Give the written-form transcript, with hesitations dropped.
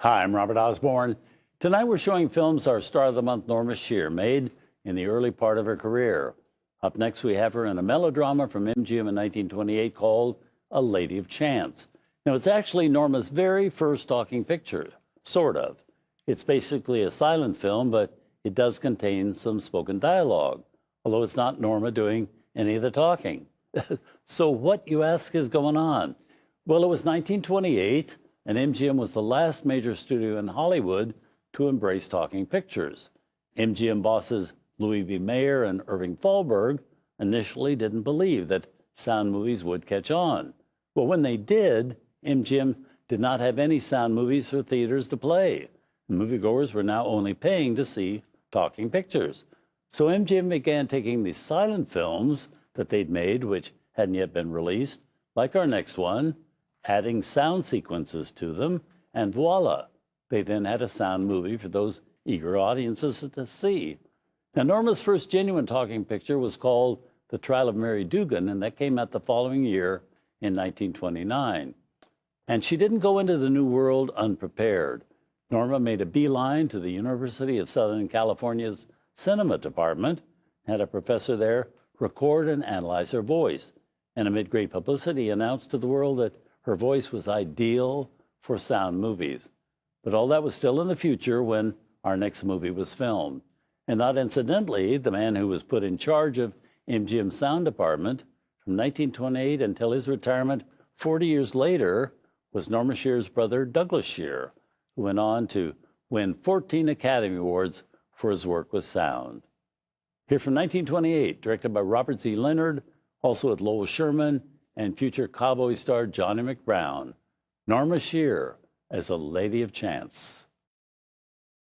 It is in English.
Hi, I'm Robert Osborne. Tonight we're showing films our Star of the Month, Norma Shearer, made in the early part of her career. Up next, we have her in a melodrama from MGM in 1928 called A Lady of Chance. Now, it's actually Norma's very first talking picture, sort of. It's basically a silent film, but it does contain some spoken dialogue, although it's not Norma doing any of the talking. So what, you ask, is going on? Well, it was 1928, and MGM was the last major studio in Hollywood to embrace talking pictures. MGM bosses Louis B. Mayer and Irving Thalberg initially didn't believe that sound movies would catch on. Well, when they did, MGM did not have any sound movies for theaters to play. Moviegoers were now only paying to see talking pictures. So MGM began taking these silent films that they'd made, which hadn't yet been released, like our next one, adding sound sequences to them, and voila, they then had a sound movie for those eager audiences to see. Now, Norma's first genuine talking picture was called The Trial of Mary Dugan, and that came out the following year in 1929. And she didn't go into the new world unprepared. Norma made a beeline to the University of Southern California's cinema department, had a professor there record and analyze her voice, and amid great publicity announced to the world that her voice was ideal for sound movies. But all that was still in the future when our next movie was filmed. And not incidentally, the man who was put in charge of MGM's sound department from 1928 until his retirement 40 years later was Norma Shearer's brother, Douglas Shearer, who went on to win 14 Academy Awards for his work with sound. Here from 1928, directed by Robert Z. Leonard, also with Lowell Sherman and future cowboy star Johnny McBrown, Norma Shearer as A Lady of Chance.